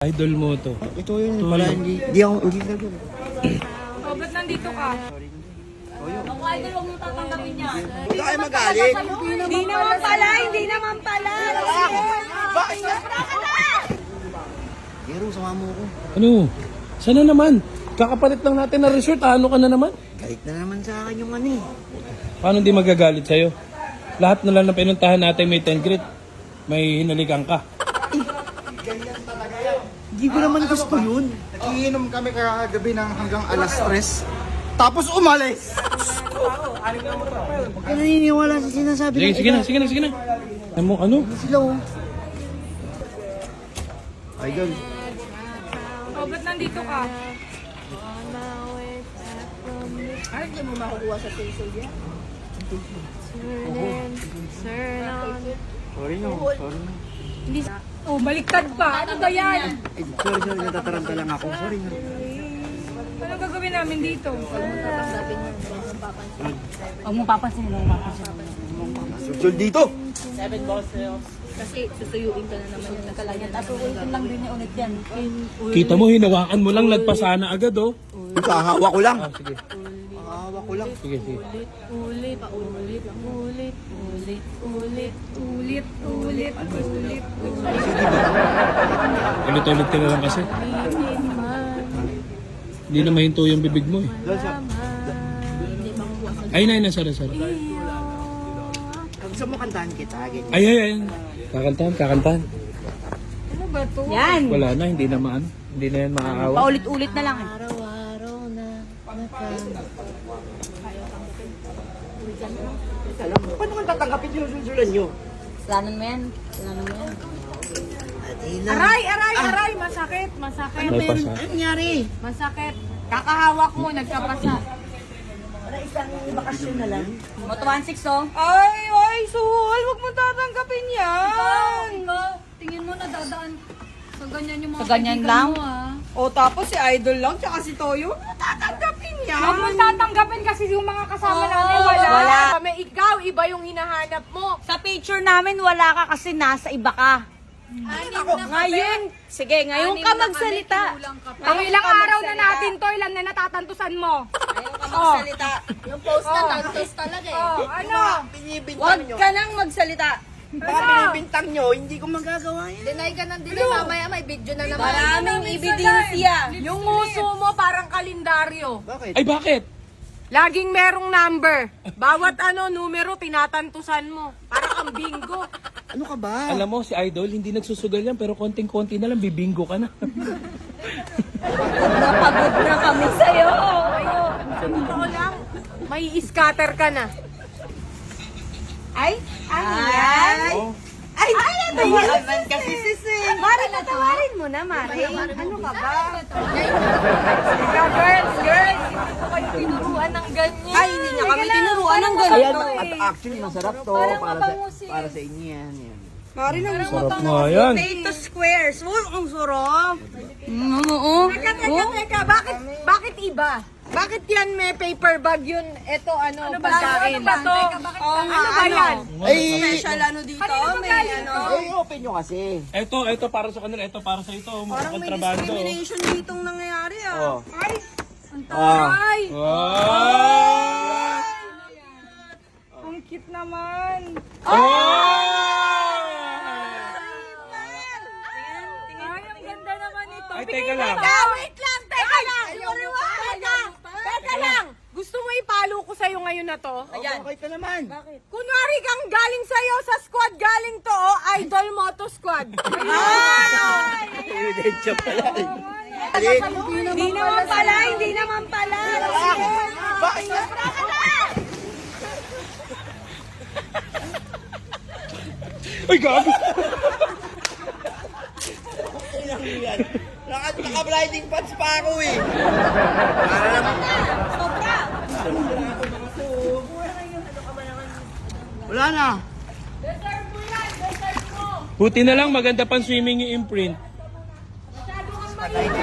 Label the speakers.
Speaker 1: Idol mo to.
Speaker 2: Ito yun pala, hindi ako, hindi na yun.
Speaker 3: Oh, ba't nandito ka?
Speaker 4: Ako idol, huwag mo tatanggapin yan.
Speaker 2: Hindi kayo magalit.
Speaker 3: Hindi naman pala, hindi naman pala.
Speaker 2: Bakit nga? Pero sama mo ko.
Speaker 1: Ano? Sana naman? Kakapalit lang natin na resort. Ano ka na naman?
Speaker 2: Galit na naman sa akin yung ano eh.
Speaker 1: Paano hindi magagalit sa'yo? Lahat na lang na pinuntahan natin may 10 grit. May hinalikan ka.
Speaker 2: Hindi ko naman gusto yun.
Speaker 5: Nagiinom kami kagabi ng hanggang alas 3. Tapos umalis!
Speaker 2: Huwag ka naniniwala sa sinasabi ng
Speaker 1: Sige na, sige na, sige na. Ano?
Speaker 2: sila oh. Idol.
Speaker 3: Oh, ba't nandito ka?
Speaker 4: Ay, hindi mo makukuha sa social yan.
Speaker 2: Sorry no, sorry no.
Speaker 3: Oh, baliktad pa. Ano ba yan?
Speaker 2: Sorry, natataranta lang ako. Sorry no.
Speaker 3: Ano gagawin namin dito?
Speaker 4: Huwag mo papansin, huwag mo papansin.
Speaker 2: Susul dito!
Speaker 4: Kasi susuyuin ka na naman yung nagkalagyan. Tapos ulitin lang din niya ulit yan.
Speaker 1: Kita mo, hinawakan mo lang, nagpasana agad oh.
Speaker 2: Kahawa ko lang.
Speaker 1: Sige.
Speaker 2: Kahawa ko lang.
Speaker 1: Sige, sige.
Speaker 4: Ulit, ulit, ulit, ulit, ulit.
Speaker 3: Ulit, ulit, ulit.
Speaker 1: Ulit-ulit ka na lang kasi. Hindi na mahinto yung bibig mo eh. Ay, sorry.
Speaker 2: Gusto mo kantahan kita. Ganyan.
Speaker 1: Ay. Kakantahan.
Speaker 3: Ano ba to?
Speaker 4: Yan!
Speaker 1: Wala na, hindi na yan makakawa.
Speaker 4: Paulit-ulit na lang.
Speaker 2: Araw-araw na Paano kang tatanggapin yung susulan nyo?
Speaker 4: Planan mo yan. Planan mo yan.
Speaker 3: Aray! Masakit.
Speaker 1: May pasa.
Speaker 2: Ano nangyari?
Speaker 3: Masakit. Kakahawak mo, nagkapasa.
Speaker 2: Para isang bakasyon na lang.
Speaker 4: Moto 16 oh.
Speaker 3: Ay, Suhol, huwag mo tatanggapin yan.
Speaker 4: Tingin mo na dadaan. Sa ganyan yung mga
Speaker 3: Sa ganyan
Speaker 4: kaibigan
Speaker 3: lang?
Speaker 4: mo, ah.
Speaker 3: O tapos si Idol lang, tsaka si Toyo, huwag mo tatanggapin yan. Huwag mo tatanggapin kasi yung mga kasama namin wala.
Speaker 4: Wala.
Speaker 3: Kami ikaw, iba yung hinahanap mo.
Speaker 4: Sa picture namin wala ka kasi nasa iba ka.
Speaker 3: Ngayon,
Speaker 4: Ngayon ka magsalita.
Speaker 3: ang ilang araw na natin to, ilan na natatantusan mo?
Speaker 4: Ngayon ka magsalita. Yung post na tantos talaga eh.
Speaker 3: Oh, ano?
Speaker 2: Binibintang
Speaker 4: Huwag
Speaker 2: nyo.
Speaker 4: ka nang magsalita.
Speaker 2: Baka binibintang nyo, hindi ko magagawa yan.
Speaker 4: Deny ka ng deny. Mamaya may video na naman. Maraming ebidensya.
Speaker 3: Yung muso mo parang kalendaryo.
Speaker 2: Bakit?
Speaker 1: Ay, bakit?
Speaker 3: Laging merong number. Bawat numero, tinatantusan mo. Parang ang bingo.
Speaker 2: Ano ka ba?
Speaker 1: Alam mo, si Idol, hindi nagsusugal yan, pero konting-konti na lang, bibingo ka na.
Speaker 4: Napagod na kami sa'yo.
Speaker 3: Sa totoo lang, may scatter ka na. Ay, yan.
Speaker 2: Oh.
Speaker 4: Ay, ano
Speaker 2: Naman
Speaker 4: yan?
Speaker 2: kasi sising.
Speaker 4: Mari, natawarin mo na, Mari. Ano ka ba?
Speaker 3: Girls, hindi ko kayo tinuruan ng ganyan.
Speaker 4: Ay, hindi niya kami tinuruan ng
Speaker 2: Ayan,
Speaker 4: ganito.
Speaker 2: at actually masarap to. Para sa inyo yan.
Speaker 4: Mari na
Speaker 1: Sarap nga yan.
Speaker 4: potato squares. Uy, ang sarap. Oo.
Speaker 3: Teka, bakit iba? Bakit yan may paper bag yun? Ito pagkain.
Speaker 4: Ano ba to?
Speaker 3: Ano ba yan?
Speaker 2: Ay,
Speaker 4: Special ano dito?
Speaker 3: Kanino ba
Speaker 4: May
Speaker 3: galing
Speaker 4: ano.
Speaker 3: to?
Speaker 2: ay, open nyo kasi.
Speaker 1: Ito para sa kanila, ito para sa ito. Mga
Speaker 4: Parang may
Speaker 1: kontrabando.
Speaker 4: discrimination ditong nangyayari ah.
Speaker 2: Oh.
Speaker 3: Ay,
Speaker 2: Ah.
Speaker 1: Wow!
Speaker 3: ang cute naman. Ay, ang ganda naman ito.
Speaker 1: Ay, teka lang.
Speaker 3: Wait lang, teka lang. Teka lang. Gusto mo ipalo ko sa'yo ngayon na to?
Speaker 2: Ayan. Okay ka naman.
Speaker 3: Kunwari kang galing sa'yo sa squad galing to, Idol Moto Squad.
Speaker 2: Evidensya pala.
Speaker 3: Hindi naman pala.
Speaker 2: Bakit nga?
Speaker 1: Ay, gabi!
Speaker 2: Naka-blinding pants pa ako eh.
Speaker 4: Sobra.
Speaker 2: Wala na.
Speaker 1: Buti na lang, maganda pang swimming yung imprint.
Speaker 3: Masyado kang maliit.